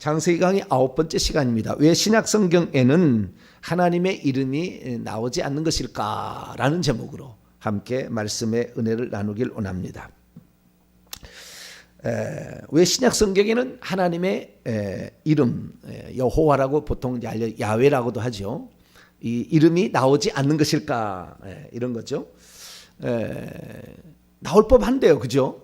창세기 강의 9번째 시간입니다. 왜 신약 성경에는 하나님의 이름이 나오지 않는 것일까라는 제목으로 함께 말씀의 은혜를 나누길 원합니다. 왜 신약 성경에는 하나님의 이름 여호와라고 보통 야훼라고도 하죠. 이 이름이 나오지 않는 것일까 이런 거죠. 나올 법한데요, 그죠?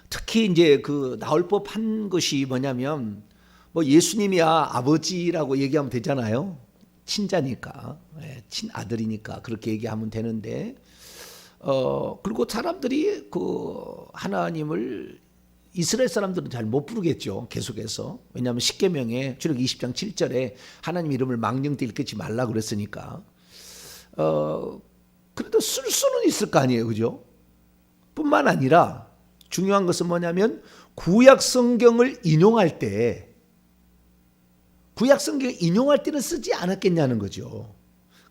특히 이제 그 나올 법한 것이 뭐냐면 뭐 예수님이야 아버지라고 얘기하면 되잖아요. 친자니까, 친아들이니까 그렇게 얘기하면 되는데, 그리고 사람들이 그 하나님을 이스라엘 사람들은 잘 못 부르겠죠. 계속해서. 왜냐하면 십계명에 출애굽기 20장 7절에 하나님 이름을 망령되 일컫지 말라 그랬으니까. 그래도 쓸 수는 있을 거 아니에요, 그죠? 뿐만 아니라 중요한 것은 뭐냐면 구약 성경을 인용할 때, 구약 성경을 인용할 때는 쓰지 않았겠냐는 거죠.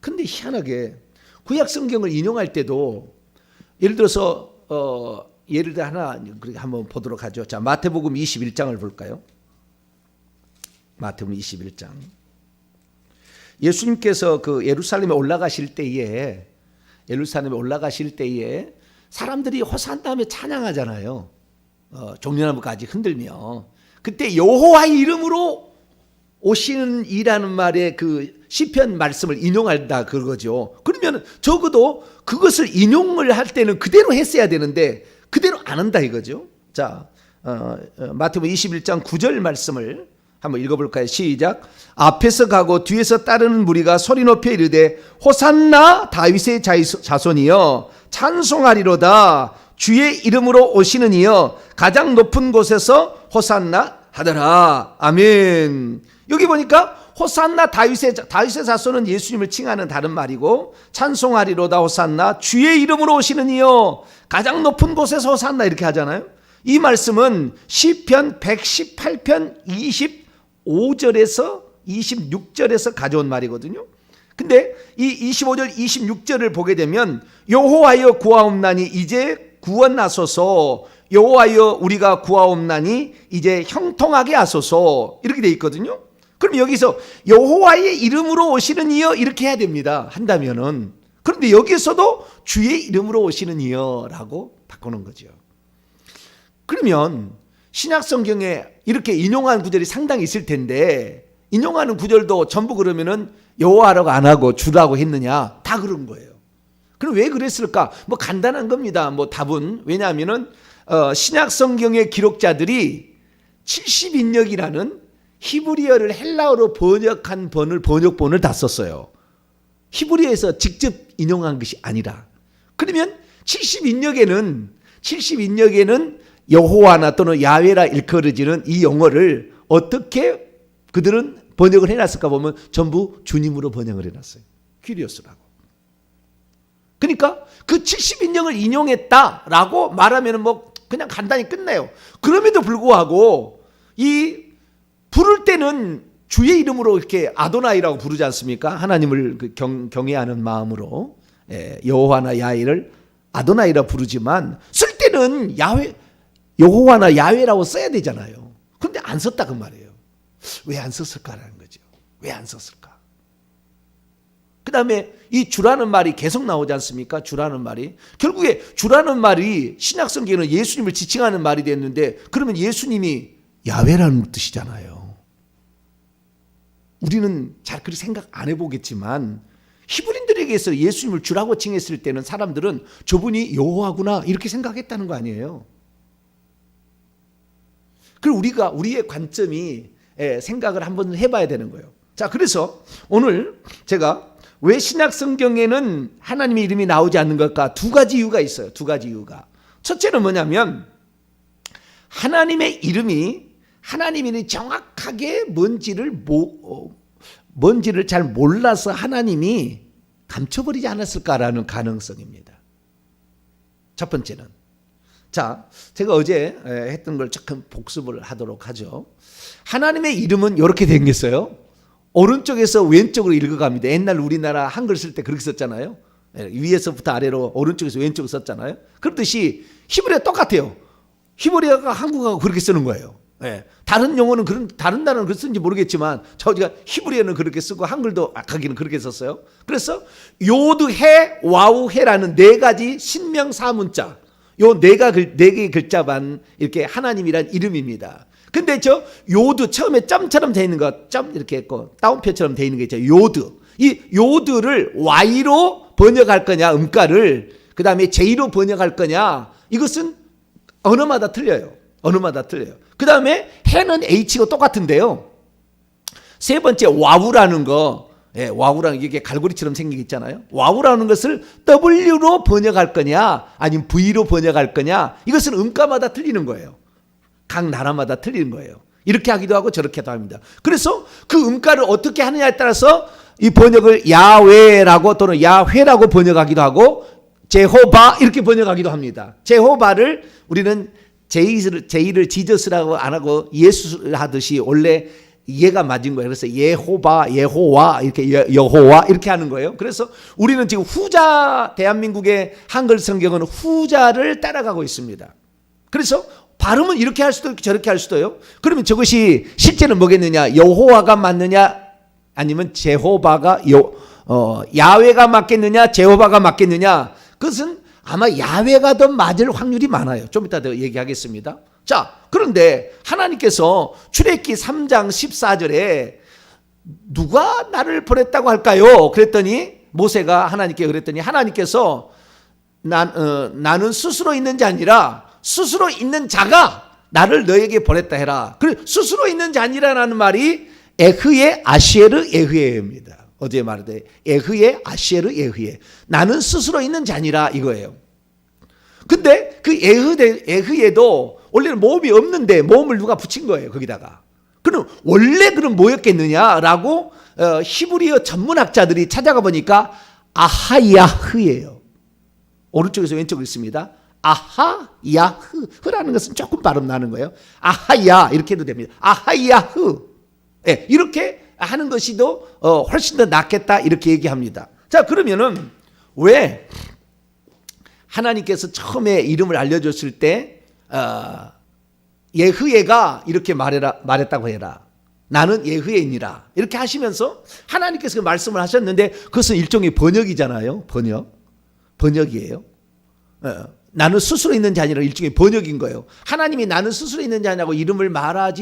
근데 희한하게 구약 성경을 인용할 때도 예를 들어서 예를 들어 하나 한번 보도록 하죠. 자, 마태복음 21장을 볼까요? 마태복음 21장. 예수님께서 그 예루살렘에 올라가실 때에 사람들이 호산나 하며 찬양하잖아요. 종려나무까지 흔들며. 그때 여호와의 이름으로 오시는 이라는 말의 그 시편 말씀을 인용한다 그거죠. 그러면 적어도 그것을 인용을 할 때는 그대로 했어야 되는데 그대로 안 한다 이거죠. 자, 마태복음 21장 9절 말씀을 한번 읽어볼까요? 시작. 앞에서 가고 뒤에서 따르는 무리가 소리 높여 이르되 호산나 다윗의 자손이여 찬송하리로다. 주의 이름으로 오시는 이여 가장 높은 곳에서 호산나 하더라. 아멘. 여기 보니까 호산나 다윗의 자손은 예수님을 칭하는 다른 말이고, 찬송하리로다 호산나 주의 이름으로 오시는 이여 가장 높은 곳에서 호산나 이렇게 하잖아요. 이 말씀은 시편 118편 25절에서 26절에서 가져온 말이거든요. 근데 이 25절 26절을 보게 되면 여호와여 구하옵나니 이제 구원하소서, 여호와여 우리가 구하옵나니 이제 형통하게 하소서 이렇게 돼 있거든요. 그럼 여기서 여호와의 이름으로 오시는 이여 이렇게 해야 됩니다. 한다면은. 그런데 여기서도 주의 이름으로 오시는 이여라고 바꾸는 거죠. 그러면 신약 성경에 이렇게 인용한 구절이 상당히 있을 텐데 인용하는 구절도 전부 그러면은 여호와라고 안 하고 주라고 했느냐? 다 그런 거예요. 그럼 왜 그랬을까? 뭐 간단한 겁니다. 뭐 답은 왜냐하면은 신약 성경의 기록자들이 70인역이라는 히브리어를 헬라어로 번역한 번역본을 다 썼어요. 히브리어에서 직접 인용한 것이 아니라. 그러면 70인역에는 여호와나 또는 야훼라 일컬어지는 이 용어를 어떻게 그들은 번역을 해놨을까 보면 전부 주님으로 번역을 해놨어요. 퀴리오스라고. 그러니까 그 70인역을 인용했다라고 말하면 뭐 그냥 간단히 끝나요. 그럼에도 불구하고 이 부를 때는 주의 이름으로 이렇게 아도나이라고 부르지 않습니까? 하나님을 경외하는 마음으로 여호와나 야훼를 아도나이라 부르지만 쓸 때는 여호와나 야훼라고 써야 되잖아요. 그런데 안 썼다 그 말이에요. 왜 안 썼을까라는 거죠. 왜 안 썼을까? 그 다음에 이 주라는 말이 계속 나오지 않습니까? 주라는 말이. 결국에 주라는 말이 신약 성경에는 예수님을 지칭하는 말이 됐는데 그러면 예수님이 야훼라는 뜻이잖아요. 우리는 잘 그렇게 생각 안 해보겠지만 히브리인들에게서 예수님을 주라고 칭했을 때는 사람들은 저분이 여호와구나 이렇게 생각했다는 거 아니에요. 그리고 우리의 관점이 생각을 한번 해봐야 되는 거예요. 자, 그래서 오늘 제가 왜 신약 성경에는 하나님의 이름이 나오지 않는 걸까? 두 가지 이유가 있어요. 두 가지 이유가. 첫째는 뭐냐면 하나님의 이름이 정확하게 뭔지를 잘 몰라서 하나님이 감춰버리지 않았을까라는 가능성입니다. 첫 번째는. 자, 제가 어제 했던 걸 조금 복습을 하도록 하죠. 하나님의 이름은 이렇게 생겼어요. 오른쪽에서 왼쪽으로 읽어갑니다. 옛날 우리나라 한글 쓸 때 그렇게 썼잖아요. 위에서부터 아래로 오른쪽에서 왼쪽으로 썼잖아요. 그렇듯이 히브리어 똑같아요. 히브리어가 한국어가 그렇게 쓰는 거예요. 예. 다른 용어는 다른 단어는 그렇게 쓰는지 모르겠지만 저희가 히브리어는 그렇게 쓰고 한글도 가기는 그렇게 썼어요. 그래서 요드해 와우해라는 네 가지 신명사문자, 요 네 개의 글자만 이렇게 하나님이란 이름입니다. 근데 저 요드 처음에 점처럼 돼 있는 거, 점 이렇게 있고 따옴표처럼 돼 있는 게 있죠. 요드. 이 요드를 Y로 번역할 거냐, 음가를, 그 다음에 J로 번역할 거냐, 이것은 언어마다 틀려요. 언어마다 틀려요. 그 다음에 해는 H가 똑같은데요. 세 번째 와우라는 거, 예, 와우라는 게 갈고리처럼 생긴 게 있잖아요. 와우라는 것을 W로 번역할 거냐, 아니면 V로 번역할 거냐, 이것은 음가마다 틀리는 거예요. 각 나라마다 틀리는 거예요. 이렇게 하기도 하고 저렇게도 합니다. 그래서 그 음가를 어떻게 하느냐에 따라서 이 번역을 야외라고 또는 야훼라고 번역하기도 하고 제호바 이렇게 번역하기도 합니다. 제호바를 우리는 제이를 지저스라고 안 하고 예수를 하듯이 원래 얘가 맞은 거예요. 그래서 예호바, 예호와 이렇게 여호와 이렇게 하는 거예요. 그래서 우리는 지금 후자, 대한민국의 한글 성경은 후자를 따라가고 있습니다. 그래서 발음은 이렇게 할 수도 있고 저렇게 할 수도요. 그러면 저것이 실제는 뭐겠느냐? 여호와가 맞느냐? 아니면 제호바가 야훼가 맞겠느냐? 제호바가 맞겠느냐? 그것은 아마 야훼가 더 맞을 확률이 많아요. 좀 이따 더 얘기하겠습니다. 자, 그런데 하나님께서 출애굽기 3장 14절에 누가 나를 보냈다고 할까요? 그랬더니 모세가 하나님께 그랬더니 하나님께서 나는 스스로 있는 자 아니라 스스로 있는 자가 나를 너에게 보냈다 해라. 그래, 스스로 있는 자 아니라는 말이 에흐의 아시에르 에흐예입니다. 어제 말했듯이 에흐의 아시에르 에흐예. 나는 스스로 있는 자니라 이거예요. 근데 그 에흐에도 원래는 모음이 없는데 모음을 누가 붙인 거예요. 거기다가. 그럼 원래 그럼 뭐였겠느냐라고 히브리어 전문학자들이 찾아가 보니까 아하야흐예요. 오른쪽에서 왼쪽으로 있습니다. 아하야흐라는 것은 조금 발음 나는 거예요. 아하야 이렇게 해도 됩니다. 아하야흐. 네, 이렇게 하는 것이 더 훨씬 더 낫겠다 이렇게 얘기합니다. 자, 그러면은 왜 하나님께서 처음에 이름을 알려줬을 때 예흐예가 이렇게 말했다고 해라. 나는 예흐예이니라 이렇게 하시면서 하나님께서 그 말씀을 하셨는데 그것은 일종의 번역이잖아요. 번역이에요. 나는 스스로 있는 자니라 일종의 번역인 거예요. 하나님이 나는 스스로 있는 자냐고 이름을 말할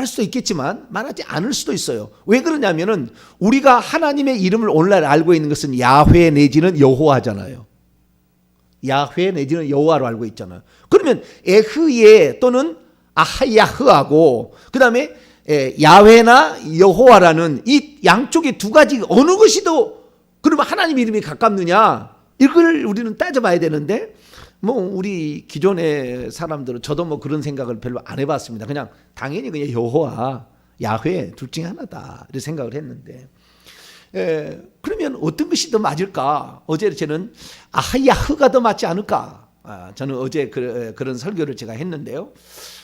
수도 있겠지만 말하지 않을 수도 있어요. 왜 그러냐면은 우리가 하나님의 이름을 오늘날 알고 있는 것은 야훼 내지는 여호와잖아요. 야훼 내지는 여호와로 알고 있잖아요. 그러면 에흐예 또는 아하야흐하고 그 다음에 야훼나 여호와라는 이 양쪽의 두 가지 어느 것이 더 그러면 하나님 이름이 가깝느냐 이걸 우리는 따져봐야 되는데 뭐 우리 기존의 사람들은 저도 뭐 그런 생각을 별로 안 해봤습니다. 그냥 당연히 그냥 여호와, 야훼 둘 중에 하나다 이렇게 생각을 했는데 그러면 어떤 것이 더 맞을까? 어제 저는 아하야흐가 더 맞지 않을까? 저는 어제 그런 설교를 제가 했는데요.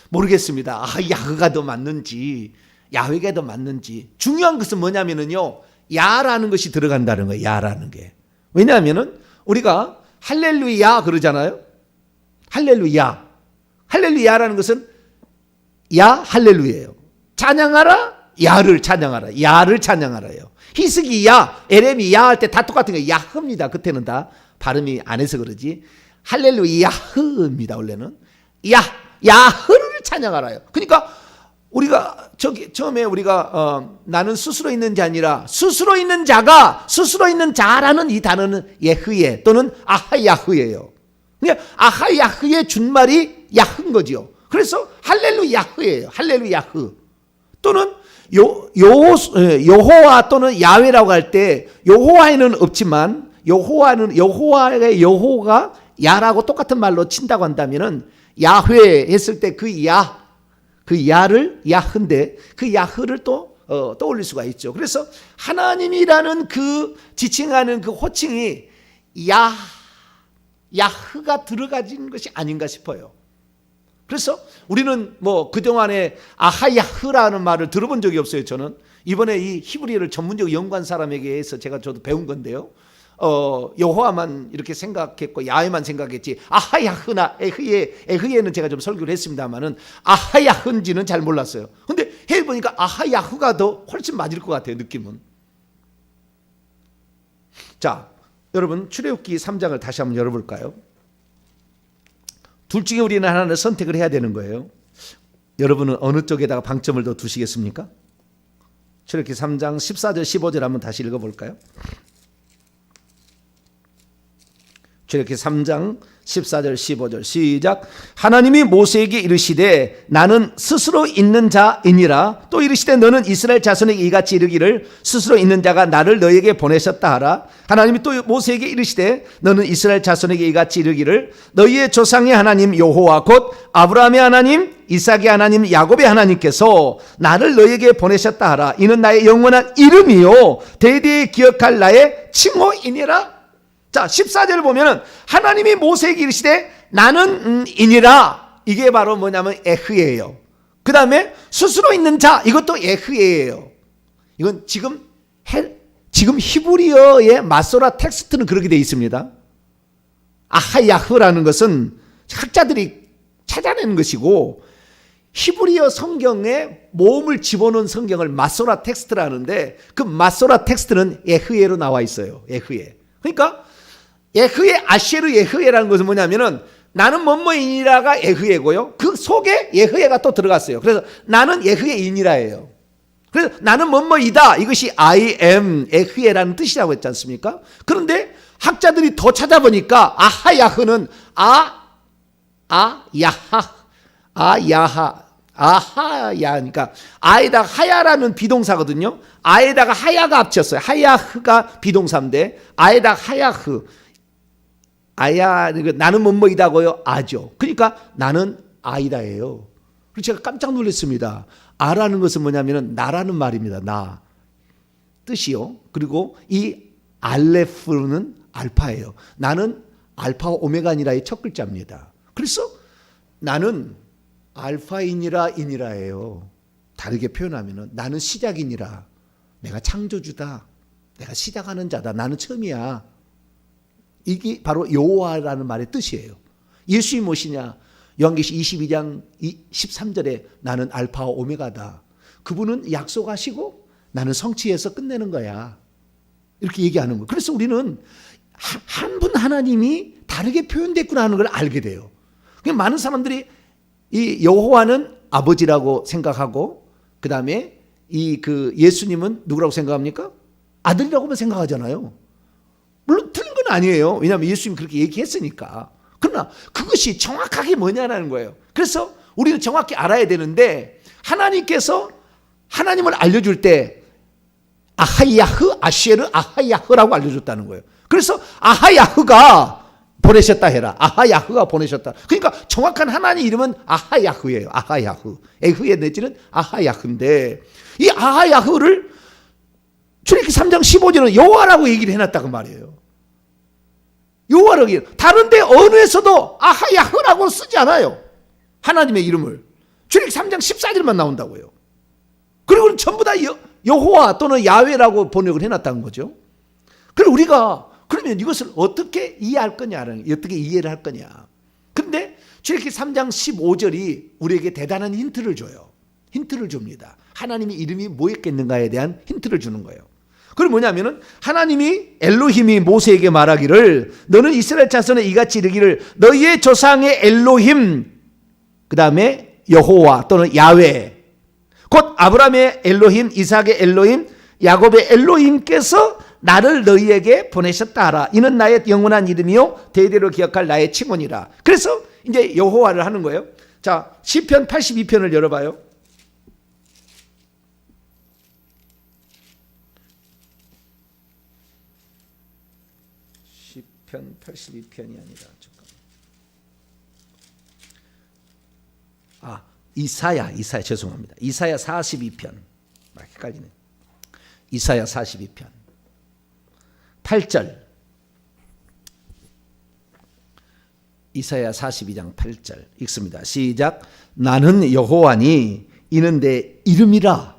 모르겠습니다. 아하야흐가 더 맞는지 야훼가 더 맞는지. 중요한 것은 뭐냐면은요. 야라는 것이 들어간다는 거예요. 야라는 게. 왜냐하면은 우리가 할렐루야 그러잖아요. 할렐루야라는 것은 야 할렐루야예요. 찬양하라 야를 찬양하라요. 히스기야 에레미야 할 때 다 똑같은 거예요. 야흐입니다. 그때는 다 발음이 안 해서 그러지. 할렐루야흐입니다. 원래는 야흐를 찬양하라요. 그러니까 우리가 처음에 우리가 나는 스스로 있는 자 아니라 스스로 있는 자가 스스로 있는 자라는 이 단어는 예흐예 또는 아하야흐예요. 그러니까 아하야흐의 준말이 야흐인 거지요. 그래서 할렐루야흐예요. 할렐루야흐 또는 여호와 또는 야훼라고 할 때 여호와에는 없지만 여호와의 여호가 야라고 똑같은 말로 친다고 한다면은 야훼 했을 때 그 야를 야흐인데 그 야흐를 또 떠올릴 수가 있죠. 그래서 하나님이라는 그 지칭하는 그 호칭이 야흐가 들어가진 것이 아닌가 싶어요. 그래서 우리는 뭐 그동안에 아하야흐라는 말을 들어본 적이 없어요. 저는 이번에 이 히브리어를 전문적으로 연구한 사람에게 해서 저도 배운 건데요. 여호와만 이렇게 생각했고 야훼만 생각했지 아하야흐나 에흐예는 제가 좀 설교를 했습니다만은 아하야흐인지는 잘 몰랐어요. 근데 해보니까 아하야흐가 더 훨씬 맞을 것 같아요, 느낌은. 자, 여러분 출애굽기 3장을 다시 한번 열어볼까요? 둘 중에 우리는 하나를 선택을 해야 되는 거예요. 여러분은 어느 쪽에다가 방점을 더 두시겠습니까? 출애굽기 3장 14절 15절 한번 다시 읽어볼까요? 출애굽기 3장 14절 15절 시작. 하나님이 모세에게 이르시되 나는 스스로 있는 자이니라. 또 이르시되 너는 이스라엘 자손에게 이같이 이르기를 스스로 있는 자가 나를 너에게 보내셨다 하라. 하나님이 또 모세에게 이르시되 너는 이스라엘 자손에게 이같이 이르기를 너희의 조상의 하나님 여호와 곧 아브라함의 하나님 이삭의 하나님 야곱의 하나님께서 나를 너에게 보내셨다 하라. 이는 나의 영원한 이름이요 대대에 기억할 나의 칭호이니라. 자, 14절을 보면은 하나님이 모세에게 이르시되 나는 이니라. 이게 바로 뭐냐면 에흐예요. 그 다음에 스스로 있는 자, 이것도 에흐예요. 이건 지금 히브리어의 마소라 텍스트는 그렇게 되어 있습니다. 아하야흐라는 것은 학자들이 찾아내는 것이고 히브리어 성경에 모음을 집어넣은 성경을 마소라 텍스트라 하는데 그 마소라 텍스트는 에흐예로 나와 있어요. 에흐예. 그러니까 에흐예, 아쉐르 에흐예라는 것은 뭐냐면은 나는 뭐뭐이니라가 에흐예고요. 그 속에 에흐예가 또 들어갔어요. 그래서 나는 에흐예이니라예요. 그래서 나는 뭐뭐이다. 이것이 I am 에흐예라는 뜻이라고 했지 않습니까? 그런데 학자들이 더 찾아보니까 아하야흐는 아하야, 그러니까 아에다가 하야라는 비동사거든요. 아에다가 하야가 합쳤어요. 하야흐가 비동사인데 아에다가 하야흐. 아야, 나는 뭐뭐이다고요? 아죠. 그러니까 나는 아이다예요. 그래서 제가 깜짝 놀랐습니다. 아라는 것은 뭐냐면은 나라는 말입니다. 나. 뜻이요. 그리고 이 알레프는 알파예요. 나는 알파와 오메가니라의 첫 글자입니다. 그래서 나는 알파이니라 이니라예요. 다르게 표현하면은 나는 시작이니라. 내가 창조주다. 내가 시작하는 자다. 나는 처음이야. 이게 바로 여호와라는 말의 뜻이에요. 예수님이 무엇이냐? 요한계시 22장 13절에 나는 알파와 오메가다. 그분은 약속하시고 나는 성취해서 끝내는 거야. 이렇게 얘기하는 거예요. 그래서 우리는 한 분 하나님이 다르게 표현됐구나 하는 걸 알게 돼요. 많은 사람들이 이 여호와는 아버지라고 생각하고 그 다음에 예수님은 누구라고 생각합니까? 아들이라고만 생각하잖아요. 물론 틀린 건 아니에요. 왜냐하면 예수님이 그렇게 얘기했으니까. 그러나 그것이 정확하게 뭐냐라는 거예요. 그래서 우리는 정확히 알아야 되는데 하나님께서 하나님을 알려줄 때 아하야흐, 아쉐르, 아하야흐라고 알려줬다는 거예요. 그래서 아하야흐가 보내셨다 해라. 아하야흐가 보내셨다. 그러니까 정확한 하나님 이름은 아하야흐예요. 아하야흐. 에흐의 내지는 아하야흐인데 이 아하야흐를 출애굽기 3장 15절은 여호와라고 얘기를 해놨다고 말이에요. 여호와라고 얘기해요. 다른데 언어에서도 아하야흐라고 쓰지 않아요. 하나님의 이름을. 출애굽기 3장 14절만 나온다고요. 그리고 전부 다 여호와 또는 야훼라고 번역을 해놨다는 거죠. 그럼 우리가 그러면 이것을 어떻게 이해할 거냐는 어떻게 이해를 할 거냐. 그런데 출애굽기 3장 15절이 우리에게 대단한 힌트를 줘요. 힌트를 줍니다. 하나님의 이름이 뭐였겠는가에 대한 힌트를 주는 거예요. 그럼 뭐냐면은 하나님이 엘로힘이 모세에게 말하기를 너는 이스라엘 자손에 이같이 이르기를 너희의 조상의 엘로힘 그 다음에 여호와 또는 야훼 곧 아브라함의 엘로힘 이삭의 엘로힘 야곱의 엘로힘께서 나를 너희에게 보내셨다 하라. 이는 나의 영원한 이름이요 대대로 기억할 나의 칭언이라. 그래서 이제 여호와를 하는 거예요. 자, 시편 82편을 열어봐요. 시편 82편이 아니라 이사야 죄송합니다. 이사야 42편. 헷갈리네. 이사야 42편 8절. 이사야 42장 8절 읽습니다. 시작. 나는 여호와니 이는 내 이름이라.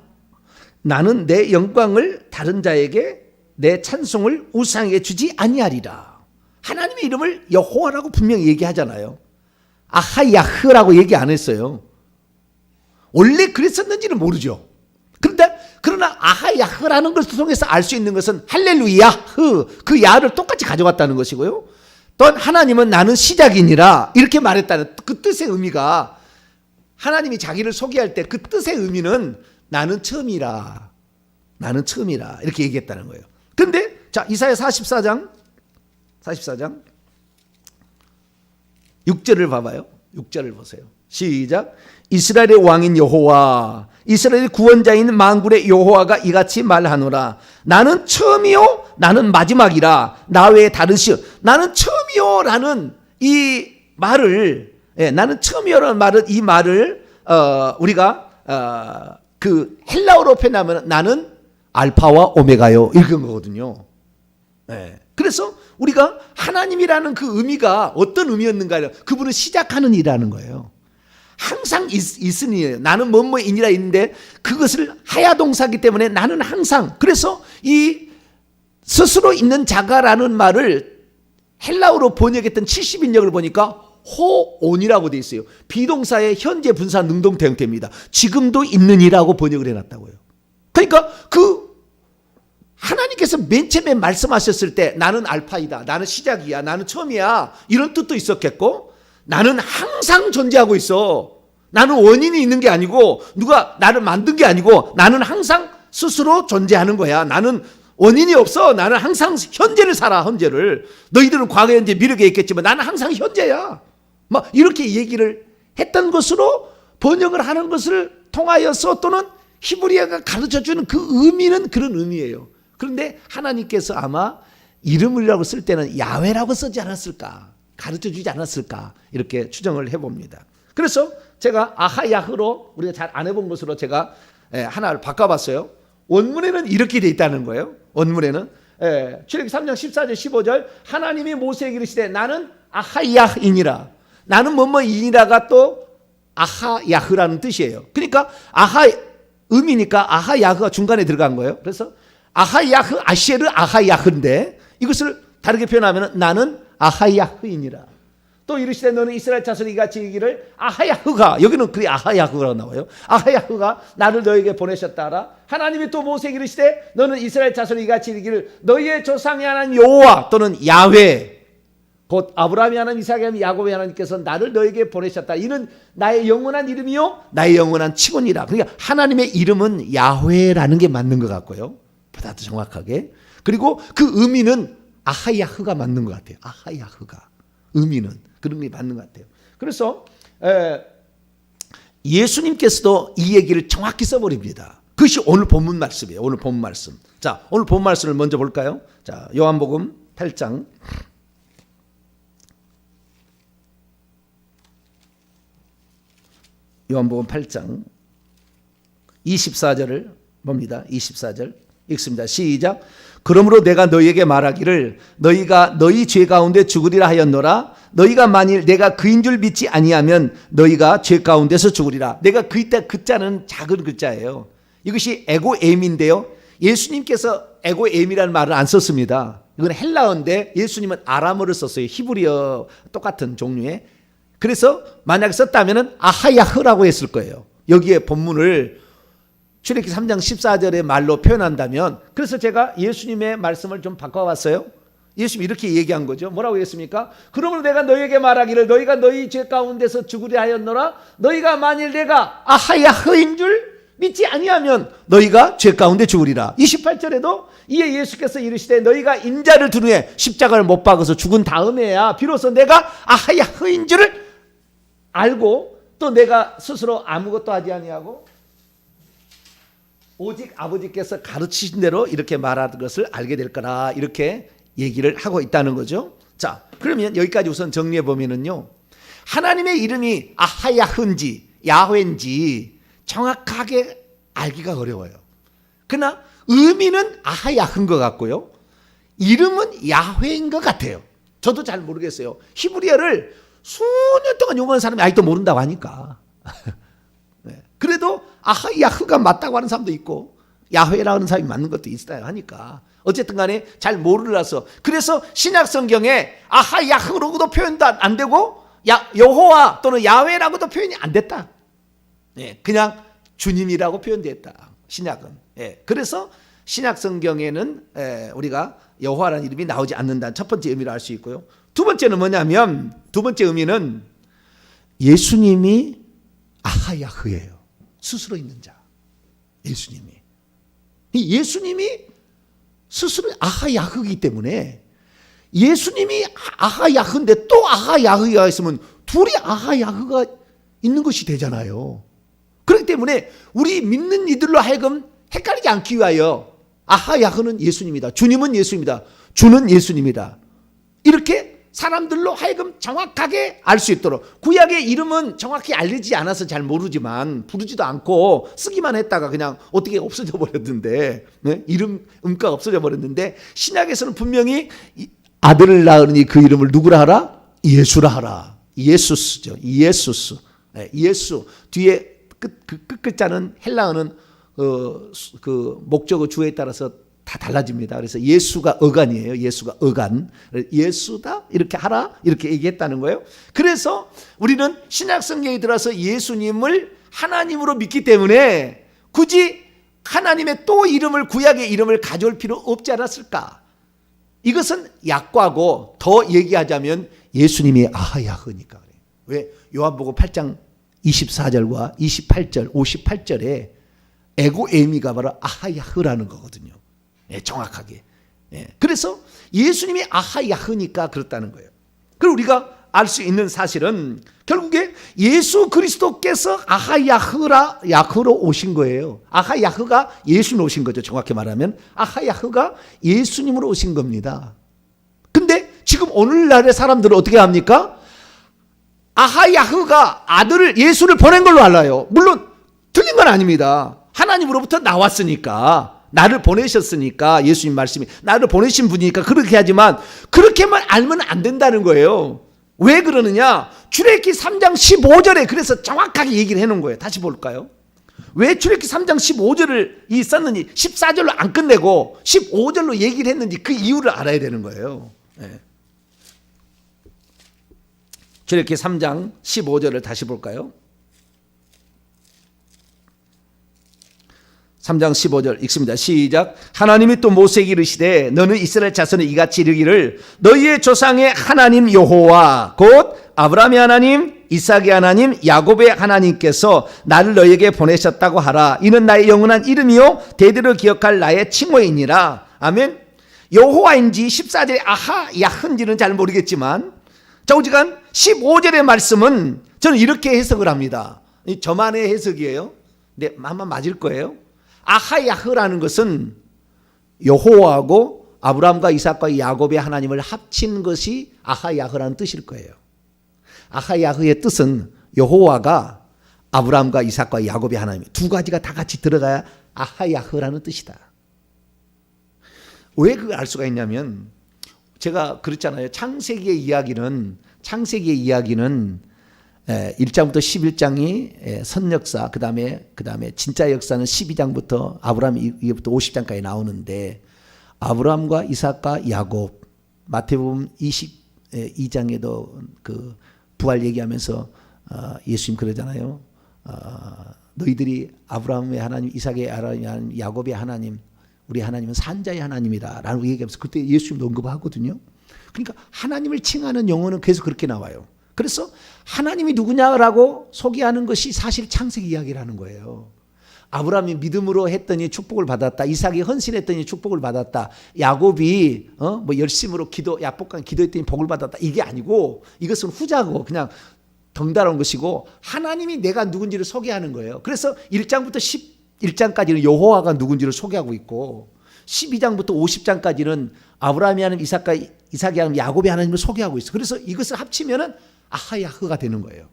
나는 내 영광을 다른 자에게 내 찬송을 우상에게 주지 아니하리라. 하나님의 이름을 여호와라고 분명히 얘기하잖아요. 아하야흐라고 얘기 안 했어요. 원래 그랬었는지는 모르죠. 그러나 아하야흐라는 것을 통해서 알 수 있는 것은 할렐루야흐, 그 야를 똑같이 가져갔다는 것이고요. 또한 하나님은 나는 시작이니라 이렇게 말했다는 그 뜻의 의미가, 하나님이 자기를 소개할 때 그 뜻의 의미는 나는 처음이라, 나는 처음이라 이렇게 얘기했다는 거예요. 그런데 자, 이사야 44장 6절을 봐봐요. 6절을 보세요. 시작. 이스라엘의 왕인 여호와, 이스라엘의 구원자인 만군의 여호와가 이같이 말하노라. 나는 처음이요 나는 마지막이라. 나 외에 다른 시. 나는 처음이요 라는 이 말을, 나는 처음이요라는 말은, 이 말을 우리가 그 헬라어로 표현하면 나는 알파와 오메가요 이런 거거든요. 그래서 우리가 하나님이라는 그 의미가 어떤 의미였는가, 그분은 시작하는 이라는 거예요. 항상 있으니에요. 나는 뭐뭐이니라 있는데 그것을 하야 동사기 때문에 나는 항상, 그래서 이 스스로 있는 자가라는 말을 헬라어로 번역했던 70인역을 보니까 호온이라고 돼 있어요. 비동사의 현재 분사 능동태 형태입니다. 지금도 있느니라고 번역을 해놨다고요. 그러니까 그 하나님께서 맨 처음에 말씀하셨을 때 나는 알파이다, 나는 시작이야, 나는 처음이야 이런 뜻도 있었겠고, 나는 항상 존재하고 있어, 나는 원인이 있는 게 아니고 누가 나를 만든 게 아니고 나는 항상 스스로 존재하는 거야, 나는 원인이 없어, 나는 항상 현재를 살아, 현재를. 너희들은 과거 현재 미래에 있겠지만 나는 항상 현재야, 막 이렇게 얘기를 했던 것으로 번역을 하는 것을 통하여서, 또는 히브리어가 가르쳐주는 그 의미는 그런 의미예요. 그런데 하나님께서 아마 이름이라고 쓸 때는 야훼라고 쓰지 않았을까, 가르쳐주지 않았을까, 이렇게 추정을 해봅니다. 그래서 제가 아하야흐로, 우리가 잘 안 해본 것으로 제가 하나를 바꿔봤어요. 원문에는 이렇게 돼 있다는 거예요. 원문에는 출애굽기 3장 14절 15절 하나님이 모세에게 이르시되 나는 아하야흐이니라. 나는 뭐뭐이니라가 또 아하야흐라는 뜻이에요. 그러니까 아하 의미니까 아하야흐가 중간에 들어간 거예요. 그래서 아하야흐 아시에르 아하야흐인데 이것을 다르게 표현하면 나는 아하야흐이니라. 또 이르시되 너는 이스라엘 자손이 이같이 이르기를 아하야흐가, 여기는 그게 아하야흐가 나와요. 아하야흐가 나를 너에게 보내셨다 하라. 하나님이 또 모세에게 이르시되 너는 이스라엘 자손이 이같이 이르기를 너희의 조상의 하나님 여호와 또는 야훼 곧 아브라함이 하나님, 이삭이 하나님, 야곱의 하나님께서 나를 너에게 보내셨다. 이는 나의 영원한 이름이요 나의 영원한 칭언이라. 그러니까 하나님의 이름은 야훼라는 게 맞는 것 같고요, 보다 더 정확하게. 그리고 그 의미는 아하야흐가 맞는 것 같아요. 아하야흐가 의미는 그런 게 맞는 것 같아요. 그래서 예수님께서도 이 얘기를 정확히 써버립니다. 그것이 오늘 본문 말씀이에요. 오늘 본문 말씀. 자, 오늘 본문 말씀을 먼저 볼까요? 자, 요한복음 8장. 요한복음 8장 24절을 봅니다. 24절 읽습니다. 시작. 그러므로 내가 너희에게 말하기를 너희가 너희 죄 가운데 죽으리라 하였노라. 너희가 만일 내가 그인 줄 믿지 아니하면 너희가 죄 가운데서 죽으리라. 내가 그이때 그자는 작은 글자예요. 이것이 에고엠인데요, 예수님께서 에고엠이라는 말을 안 썼습니다. 이건 헬라어인데 예수님은 아람어를 썼어요. 히브리어 똑같은 종류의. 그래서 만약에 썼다면 아하야흐라고 했을 거예요. 여기에 본문을 출애굽기 3장 14절의 말로 표현한다면. 그래서 제가 예수님의 말씀을 좀 바꿔봤어요. 예수님이 이렇게 얘기한 거죠. 뭐라고 했습니까? 그러므로 내가 너희에게 말하기를 너희가 너희 죄 가운데서 죽으려 하였노라. 너희가 만일 내가 아하야흐인 줄 믿지 아니하면 너희가 죄 가운데 죽으리라. 28절에도 이에 예수께서 이르시되 너희가 인자를 둔 후에 십자가를 못 박아서 죽은 다음에야 비로소 내가 아하야흐인 줄을 알고 또 내가 스스로 아무것도 하지 아니하고 오직 아버지께서 가르치신 대로 이렇게 말하는 것을 알게 될 거라, 이렇게 얘기를 하고 있다는 거죠. 자, 그러면 여기까지 우선 정리해 보면은요, 하나님의 이름이 아하야흐인지 야훼인지 정확하게 알기가 어려워요. 그러나 의미는 아하야흐인 것 같고요, 이름은 야훼인 것 같아요. 저도 잘 모르겠어요. 히브리어를 수년 동안 용어하는 사람이 아직도 모른다고 하니까. 네. 그래도 아하야흐가 맞다고 하는 사람도 있고 야훼라는 사람이 맞는 것도 있어야 하니까 어쨌든 간에 잘 모르라서 그래서 신약 성경에 아하 야흐로도 표현도 안 되고 여호와 또는 야훼라고도 표현이 안 됐다. 예, 그냥 주님이라고 표현됐다. 신약은. 예, 그래서 신약 성경에는 우리가 여호와라는 이름이 나오지 않는다는 첫 번째 의미를 알 수 있고요. 두 번째는 뭐냐면 두 번째 의미는 예수님이 아하 야흐예요. 스스로 있는 자. 예수님이 스스로 아하 야흐이기 때문에 예수님이 아하 야흐인데 또 아하 야흐가 있으면 둘이 아하 야흐가 있는 것이 되잖아요. 그렇기 때문에 우리 믿는 이들로 하여금 헷갈리지 않기 위하여 아하 야흐는 예수님이다. 주님은 예수님이다. 주는 예수님이다. 이렇게 사람들로 하여금 정확하게 알 수 있도록 구약의 이름은 정확히 알려지지 않아서 잘 모르지만 부르지도 않고 쓰기만 했다가 그냥 어떻게 없어져 버렸는데 네? 이름 음가가 없어져 버렸는데 신약에서는 분명히 아들을 낳으니 그 이름을 누구라 하라? 예수라 하라. 예수스죠. 예수스. 네, 예수 뒤에 끝 글자는 헬라어는 그 목적어 주어에 따라서 다 달라집니다. 그래서 예수가 어간이에요. 예수가 어간. 예수다 이렇게 하라 이렇게 얘기했다는 거예요. 그래서 우리는 신약 성경에 들어서 예수님을 하나님으로 믿기 때문에 굳이 하나님의 또 이름을 구약의 이름을 가져올 필요 없지 않았을까? 이것은 약과고 더 얘기하자면 예수님이 아하야흐니까 그래요. 왜? 요한복음 8장 24절과 28절 58절에 에고에미가 바로 아하야흐라는 거거든요. 예, 정확하게. 예, 그래서 예수님이 아하야흐니까 그렇다는 거예요. 그리고 우리가 알 수 있는 사실은 결국에 예수 그리스도께서 야흐로 오신 거예요. 아하야흐가 예수님 오신 거죠. 정확히 말하면 아하야흐가 예수님으로 오신 겁니다. 근데 지금 오늘날의 사람들은 어떻게 합니까? 아하야흐가 아들을 예수를 보낸 걸로 알아요. 물론 틀린 건 아닙니다. 하나님으로부터 나왔으니까 나를 보내셨으니까 예수님 말씀이 나를 보내신 분이니까 그렇게 하지만 그렇게만 알면 안 된다는 거예요. 왜 그러느냐? 출애굽기 3장 15절에 그래서 정확하게 얘기를 해놓은 거예요. 다시 볼까요? 왜 출애굽기 3장 15절을 썼는지 14절로 안 끝내고 15절로 얘기를 했는지 그 이유를 알아야 되는 거예요. 네. 출애굽기 3장 15절을 다시 볼까요? 3장 15절 읽습니다. 시작. 하나님이 또 모세에게 이르시되 너는 이스라엘 자손에 이같이 이르기를 너희의 조상의 하나님 여호와 곧 아브라함의 하나님 이삭의 하나님 야곱의 하나님께서 나를 너희에게 보내셨다고 하라. 이는 나의 영원한 이름이요 대대로 기억할 나의 칭호이니라. 아멘. 여호와인지 14절에 아하 야흐인지는 잘 모르겠지만 오직간 15절의 말씀은 저는 이렇게 해석을 합니다. 저만의 해석이에요. 근데 아마 맞을 거예요. 아하야흐라는 것은 여호와하고 아브라함과 이삭과 야곱의 하나님을 합친 것이 아하야흐라는 뜻일 거예요. 아하야흐의 뜻은 여호와가 아브라함과 이삭과 야곱의 하나님 두 가지가 다 같이 들어가야 아하야흐라는 뜻이다. 왜 그걸 알 수가 있냐면 제가 그랬잖아요. 창세기의 이야기는 1장부터 11장이 선역사 그다음에 진짜 역사는 12장부터 아브라함 이후부터 50장까지 나오는데 아브라함과 이삭과 야곱 마태복음 22장에도 그 부활 얘기하면서 예수님 그러잖아요. 너희들이 아브라함의 하나님 이삭의 하나님 야곱의 하나님 우리 하나님은 산자의 하나님이다 라고 얘기하면서 그때 예수님도 언급하거든요. 그러니까 하나님을 칭하는 용어는 계속 그렇게 나와요. 그래서 하나님이 누구냐라고 소개하는 것이 사실 창세기 이야기라는 거예요. 아브라함이 믿음으로 했더니 축복을 받았다. 이삭이 헌신했더니 축복을 받았다. 야곱이 뭐 열심으로 야복강 기도했더니 복을 받았다. 이게 아니고 이것은 후자고 그냥 덩달아온 것이고 하나님이 내가 누군지를 소개하는 거예요. 그래서 1장부터 11장까지는 여호와가 누군지를 소개하고 있고 12장부터 50장까지는 아브라함이 하나님 이삭이 하나님 야곱이 하나님을 소개하고 있어. 그래서 이것을 합치면은 아하야흐가 되는 거예요.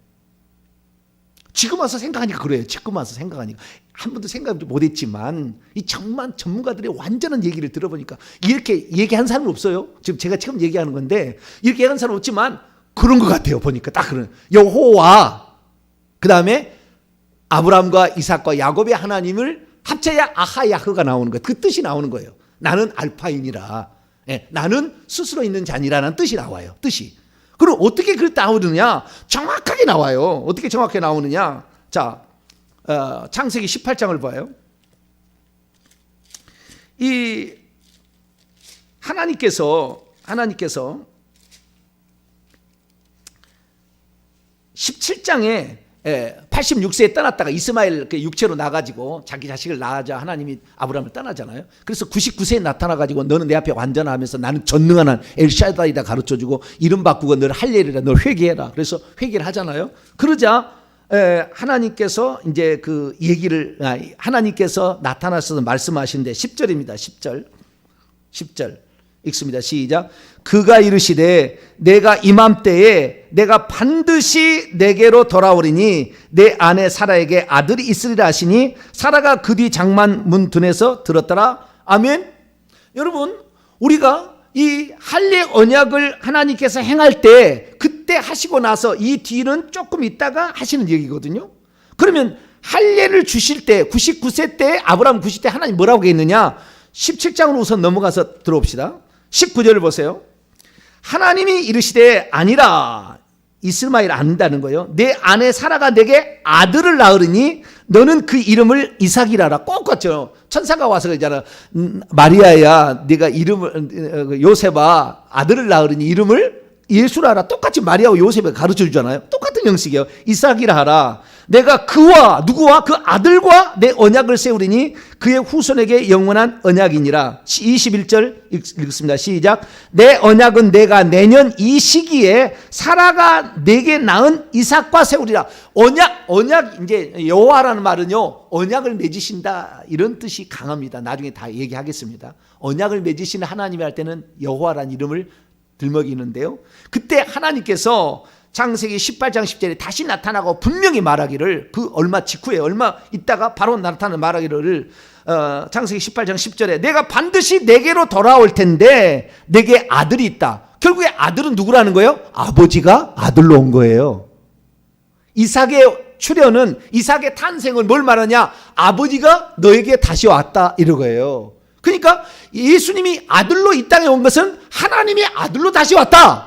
지금 와서 생각하니까 그래요. 지금 와서 생각하니까 한 번도 생각 못했지만 이 정말 전문가들의 완전한 얘기를 들어보니까 이렇게 얘기한 사람은 없어요. 지금 제가 지금 얘기하는 건데 이렇게 얘기하는 사람은 없지만 그런 것 같아요. 보니까 딱 그런 여호와 그 다음에 아브라함과 이삭과 야곱의 하나님을 합쳐야 아하야흐가 나오는 거예요. 그 뜻이 나오는 거예요. 나는 알파인이라. 나는 스스로 있는 자니라는 뜻이 나와요. 뜻이. 그럼 어떻게 그렇게 나오느냐? 정확하게 나와요. 어떻게 정확하게 나오느냐? 자, 창세기 18장을 봐요. 이 하나님께서 17장에 86세에 떠났다가 이스마엘 육체로 나가지고 자기 자식을 낳아자 하나님이 아브라함을 떠나잖아요. 그래서 99세에 나타나가지고 너는 내 앞에 완전하면서 나는 전능한 한 엘샤다이다 가르쳐주고 이름 바꾸고 너를 할례리라, 너 회개해라. 그래서 회개를 하잖아요. 그러자 하나님께서 이제 그 얘기를 하나님께서 나타나셔서 말씀하시는데 10절입니다. 10절 읽습니다. 시작. 그가 이르시되 내가 이맘때에 내가 반드시 내게로 돌아오리니 내 아내 사라에게 아들이 있으리라 하시니 사라가 그 뒤 장만 문 둔에서 들었더라. 아멘. 여러분, 우리가 이 할례 언약을 하나님께서 행할 때 그때 하시고 나서 이 뒤는 조금 있다가 하시는 얘기거든요. 그러면 할례를 주실 때 99세 때 아브라함 90대 하나님 뭐라고 했느냐? 17장으로 우선 넘어가서 들어봅시다. 19절을 보세요. 하나님이 이르시되 아니라 이스마엘 안다는 거예요. 내 아내 사라가 내게 아들을 낳으리니 너는 그 이름을 이삭이라라. 똑같죠. 천사가 와서 그러잖아. 마리아야 네가 이름을 요셉아 아들을 낳으리니 이름을 예수라라. 똑같이 마리아와 요셉에 가르쳐 주잖아요. 똑같은 형식이에요. 이삭이라 하라. 내가 그와 누구와 그 아들과 내 언약을 세우리니 그의 후손에게 영원한 언약이니라. 21절 읽습니다. 시작. 내 언약은 내가 내년 이 시기에 사라가 내게 낳은 이삭과 세우리라. 언약 이제 여호와라는 말은요 언약을 맺으신다 이런 뜻이 강합니다. 나중에 다 얘기하겠습니다. 언약을 맺으시는 하나님이 할 때는 여호와라는 이름을 들먹이는데요. 그때 하나님께서 창세기 18장 10절에 다시 나타나고 분명히 말하기를 그 얼마 직후에 얼마 있다가 바로 나타나는 말하기를 창세기 18장 10절에 내가 반드시 내게로 돌아올 텐데 내게 아들이 있다. 결국에 아들은 누구라는 거예요? 아버지가 아들로 온 거예요. 이삭의 출현은 이삭의 탄생을 뭘 말하냐? 아버지가 너에게 다시 왔다 이러고요. 그러니까 예수님이 아들로 이 땅에 온 것은 하나님이 아들로 다시 왔다.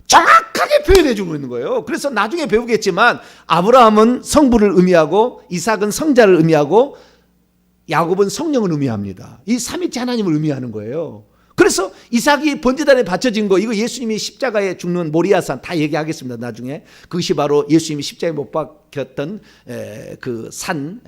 정확하게 표현해 주고 있는 거예요. 그래서 나중에 배우겠지만 아브라함은 성부를 의미하고 이삭은 성자를 의미하고 야곱은 성령을 의미합니다. 이 삼위체 하나님을 의미하는 거예요. 그래서 이삭이 번제단에 바쳐진 거 이거 예수님이 십자가에 죽는 모리아산 다 얘기하겠습니다. 나중에 그것이 바로 예수님이 십자가에 못 박혔던 그 산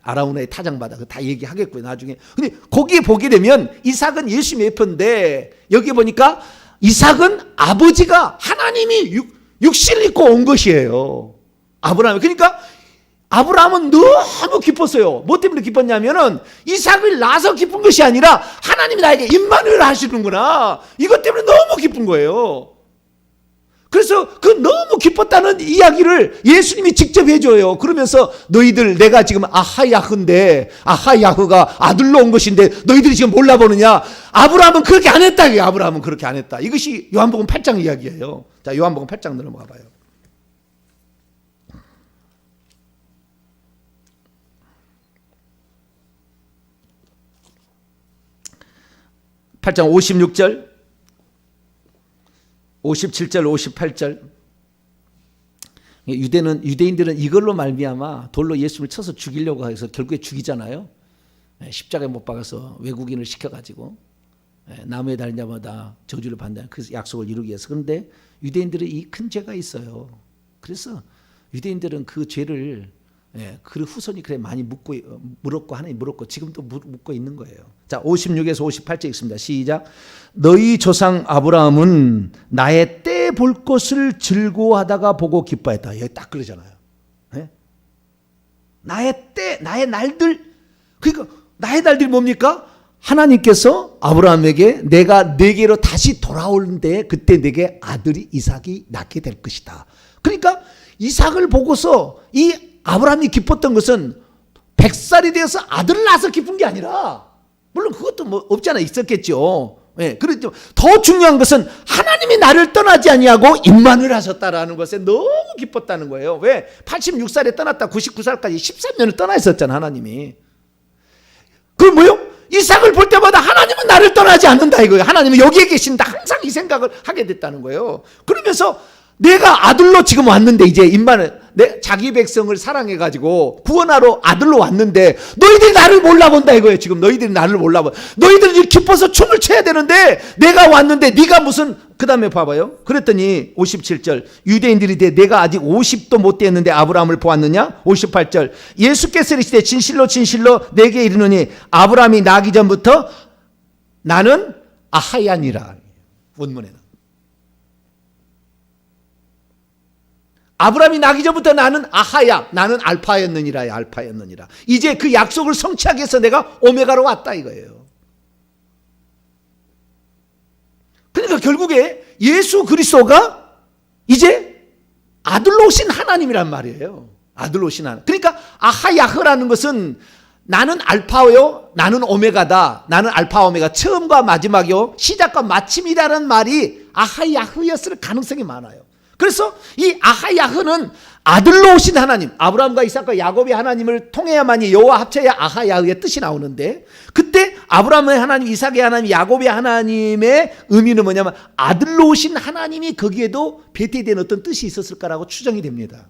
아라우나의 타장바다 다 얘기하겠고요. 나중에. 근데 거기에 보게 되면 이삭은 예수님의 예표인데 여기 보니까 이삭은 아버지가 하나님이 육신을 입고 온 것이에요. 아브라함이. 그러니까 아브라함은 너무 기뻤어요. 뭐 때문에 기뻤냐면은 이삭을 낳아서 기쁜 것이 아니라 하나님이 나에게 임마누엘 하시는구나. 이것 때문에 너무 기쁜 거예요. 그래서 그 너무 기뻤다는 이야기를 예수님이 직접 해줘요. 그러면서 너희들 내가 지금 아하야흐인데 아하야흐가 아들로 온 것인데 너희들이 지금 몰라보느냐. 아브라함은 그렇게 안 했다. 아브라함은 그렇게 안 했다. 이것이 요한복음 8장 이야기예요. 자, 요한복음 8장 넘어가 봐요. 8장 56절 57절 58절 유대인들은 이걸로 말미암아 돌로 예수를 쳐서 죽이려고 해서 결국에 죽이잖아요. 십자가에 못 박아서 외국인을 시켜가지고 나무에 달린 자마다 저주를 받는다는 그 약속을 이루기 위해서. 그런데 유대인들은 이 큰 죄가 있어요. 그래서 유대인들은 그 죄를 그 후손이 그래 많이 물었고 하나님 물었고 지금도 묻고 있는 거예요. 자, 56에서 58절 읽습니다. 시작. 너희 조상 아브라함은 나의 때 볼 것을 즐거워하다가 보고 기뻐했다. 여기 딱 그러잖아요. 나의 때, 나의 날들. 그러니까 나의 날들이 뭡니까? 하나님께서 아브라함에게 내가 네게로 다시 돌아오는데 그때 네게 아들이 이삭이 낳게 될 것이다. 그러니까 이삭을 보고서 이 아브라함이 기뻤던 것은 100살이 되어서 아들을 낳아서 기쁜 게 아니라, 물론 그것도 뭐 없잖아, 있었겠죠. 그렇죠. 더 중요한 것은 하나님이 나를 떠나지 아니하고 임마누엘 하셨다라는 것에 너무 기뻤다는 거예요. 왜? 86살에 떠났다 99살까지 13년을 떠나 있었잖아, 하나님이. 그 뭐요? 이삭을 볼 때마다 하나님은 나를 떠나지 않는다 이거예요. 하나님은 여기에 계신다. 항상 이 생각을 하게 됐다는 거예요. 그러면서 내가 아들로 지금 왔는데 이제 자기 백성을 사랑해가지고 구원하러 아들로 왔는데 너희들이 나를 몰라본다 이거예요. 지금 너희들이 나를 몰라본. 너희들이 기뻐서 춤을 춰야 되는데 내가 왔는데 네가 무슨 그 다음에 봐봐요. 그랬더니 57절 유대인들이 내가 아직 50도 못 되었는데 아브라함을 보았느냐. 58절 예수께서 이르시되 진실로 진실로 내게 이르노니 아브라함이 나기 전부터 나는 아하야니라. 원문에는 아브라함이 나기 전부터 나는 아하야, 나는 알파였느니라. 알파였느니라. 이제 그 약속을 성취하기 위해서 내가 오메가로 왔다 이거예요. 그러니까 결국에 예수 그리스도가 이제 아들로 오신 하나님이란 말이에요. 아들로 오신 하나님. 그러니까 아하야흐라는 것은 나는 알파요, 나는 오메가다. 나는 알파 오메가, 처음과 마지막이요, 시작과 마침이라는 말이 아하야흐였을 가능성이 많아요. 그래서 이 아하야흐는 아들로 오신 하나님, 아브라함과 이삭과 야곱의 하나님을 통해야만이 여호와 합쳐야 아하야흐의 뜻이 나오는데, 그때 아브라함의 하나님, 이삭의 하나님, 야곱의 하나님의 의미는 뭐냐면 아들로 오신 하나님이 거기에도 배태된 어떤 뜻이 있었을까라고 추정이 됩니다.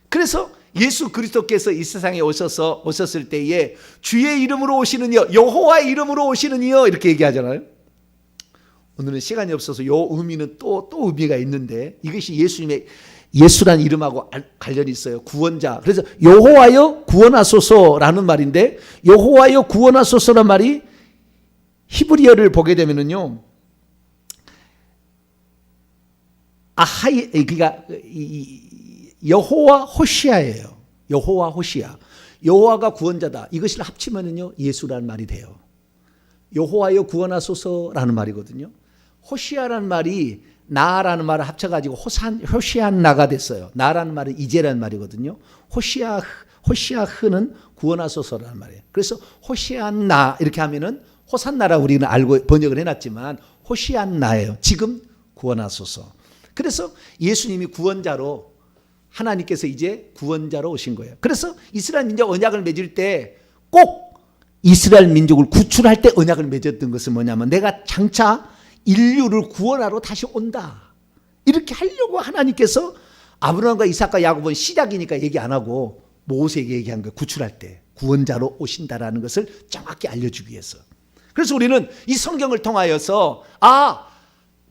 그래서 예수 그리스도께서 이 세상에 오셨을 때에 주의 이름으로 오시는 이여, 여호와의 이름으로 오시는 이여 이렇게 얘기하잖아요. 오늘은 시간이 없어서 요 의미는 또 의미가 있는데, 이것이 예수란 이름하고 관련이 있어요. 구원자. 그래서 여호와여 구원하소서라는 말인데, 여호와여 구원하소서라는 말이 히브리어를 보게 되면은요, 그러니까 여호와 호시아예요. 여호와 호시아. 여호와가 구원자다. 이것을 합치면은요, 예수라는 말이 돼요. 여호와여 구원하소서라는 말이거든요. 호시아라는 말이 나라는 말을 합쳐가지고 호시안나가 됐어요. 나라는 말은 이제라는 말이거든요. 호시아흐는 구원하소서라는 말이에요. 그래서 호시안나 이렇게 하면은 호산나라 우리는 알고 번역을 해놨지만 호시안나예요. 지금 구원하소서. 그래서 예수님이 구원자로, 하나님께서 이제 구원자로 오신 거예요. 그래서 이스라엘 민족 언약을 맺을 때 꼭 이스라엘 민족을 구출할 때 언약을 맺었던 것은 뭐냐면 내가 장차 인류를 구원하러 다시 온다. 이렇게 하려고 하나님께서 아브라함과 이삭과 야곱은 시작이니까 얘기 안 하고 모세에게 얘기한 거예요. 구출할 때 구원자로 오신다라는 것을 정확히 알려주기 위해서. 그래서 우리는 이 성경을 통하여서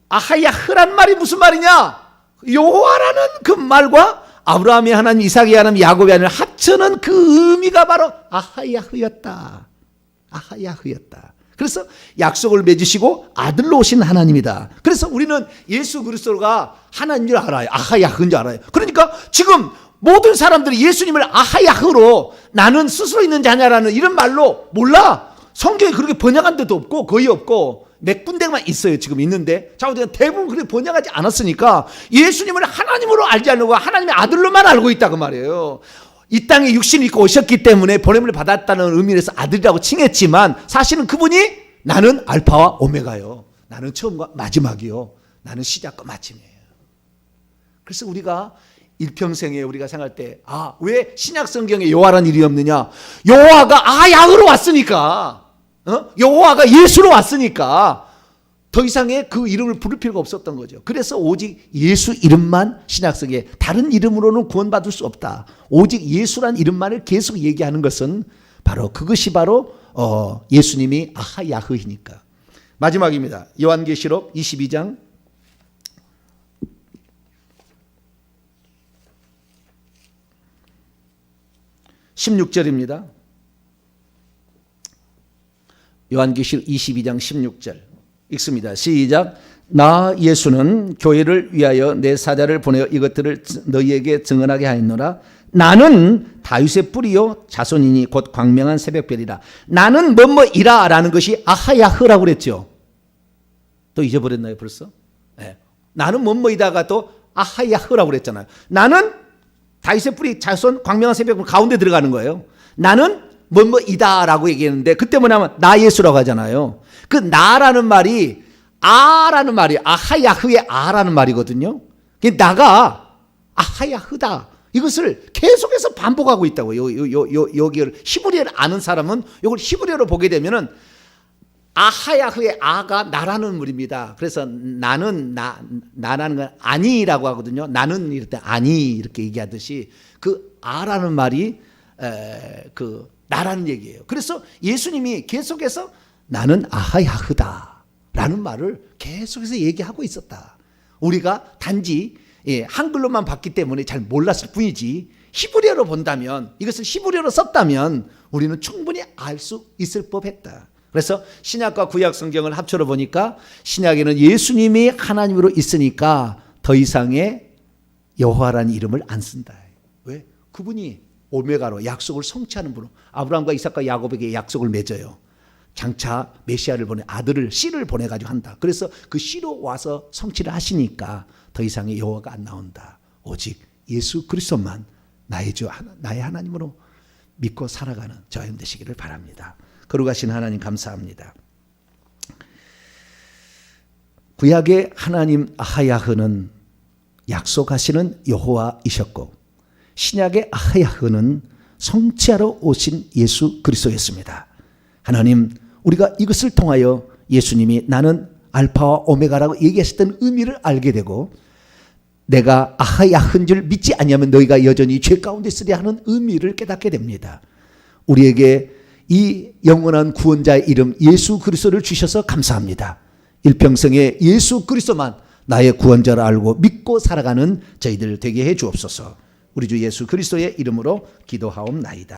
아하야흐란 말이 무슨 말이냐? 여호와라는 그 말과 아브라함의 하나님, 이삭의 하나님, 야곱의 하나님 합쳐는 그 의미가 바로 아하야흐였다. 아하야흐였다. 그래서 약속을 맺으시고 아들로 오신 하나님이다. 그래서 우리는 예수 그리스도가 하나님인 줄 알아요. 아하야흐인 줄 알아요. 그러니까 지금 모든 사람들이 예수님을 아하야흐로 나는 스스로 있는 자냐라는 이런 말로 몰라. 성경에 그렇게 번역한 데도 없고 거의 없고 몇 군데만 있어요. 지금 있는데 대부분 그렇게 번역하지 않았으니까 예수님을 하나님으로 알지 않고 하나님의 아들로만 알고 있다 그 말이에요. 이 땅에 육신이 있고 오셨기 때문에 보냄을 받았다는 의미에서 아들이라고 칭했지만 사실은 그분이 나는 알파와 오메가요. 나는 처음과 마지막이요. 나는 시작과 마침이에요. 그래서 우리가 일평생에 우리가 생각할 때 왜 신약 성경에 여호와라는 이름이 없느냐? 여호와가 야흐로 왔으니까, 여호와가 예수로 왔으니까 더 이상의 그 이름을 부를 필요가 없었던 거죠. 그래서 오직 예수 이름만 신약성에, 다른 이름으로는 구원받을 수 없다. 오직 예수란 이름만을 계속 얘기하는 것은 바로 그것이 바로 예수님이 아하야흐이니까. 마지막입니다. 요한계시록 22장 16절입니다. 요한계시록 22장 16절 읽습니다. 시작. 나 예수는 교회를 위하여 내 사자를 보내어 이것들을 너희에게 증언하게 하였노라. 나는 다윗의 뿌리요 자손이니 곧 광명한 새벽별이라. 나는 뭐뭐이라 라는 것이 아하야흐라고 그랬죠. 또 잊어버렸나요 벌써? 네. 나는 뭐뭐이다가 또 아하야흐라고 그랬잖아요. 나는 다윗의 뿌리 자손 광명한 새벽별 가운데 들어가는 거예요. 나는 뭐뭐이다라고 얘기했는데 그때 뭐냐면 나 예수라고 하잖아요. 그 나라는 말이 아하야흐의 아라는 말이거든요. 나가 아하야흐다. 이것을 계속해서 반복하고 있다고. 여기를 히브리어를 아는 사람은 이걸 히브리어로 보게 되면은 아하야흐의 아가 나라는 물입니다. 그래서 나는 나라는 건 아니라고 하거든요. 나는 이럴 때 아니 이렇게 얘기하듯이 그 아라는 말이 그 나라는 얘기예요. 그래서 예수님이 계속해서 나는 아하야흐다라는 말을 계속해서 얘기하고 있었다. 우리가 단지 한글로만 봤기 때문에 잘 몰랐을 뿐이지 히브리어로 본다면, 이것을 히브리어로 썼다면 우리는 충분히 알 수 있을 법했다. 그래서 신약과 구약 성경을 합쳐서 보니까 신약에는 예수님이 하나님으로 있으니까 더 이상의 여호와라는 이름을 안 쓴다. 왜? 그분이 오메가로 약속을 성취하는 분으로 아브라함과 이삭과 야곱에게 약속을 맺어요. 장차 메시아를 보내 아들을 씨를 보내가지고 한다. 그래서 그 씨로 와서 성취를 하시니까 더 이상의 여호와가 안 나온다. 오직 예수 그리스도만 나의 하나님으로 믿고 살아가는 저희들 되시기를 바랍니다. 거룩하신 하나님 감사합니다. 구약의 하나님 아하야흐는 약속하시는 여호와이셨고 신약의 아하야흐는 성취하러 오신 예수 그리스도였습니다. 하나님, 우리가 이것을 통하여 예수님이 나는 알파와 오메가라고 얘기하셨던 의미를 알게 되고 내가 아하야흐인 줄 믿지 아니하면 너희가 여전히 죄 가운데 있으리 하는 의미를 깨닫게 됩니다. 우리에게 이 영원한 구원자의 이름 예수 그리스도를 주셔서 감사합니다. 일평생에 예수 그리스도만 나의 구원자를 알고 믿고 살아가는 저희들 되게 해 주옵소서. 우리 주 예수 그리스도의 이름으로 기도하옵나이다.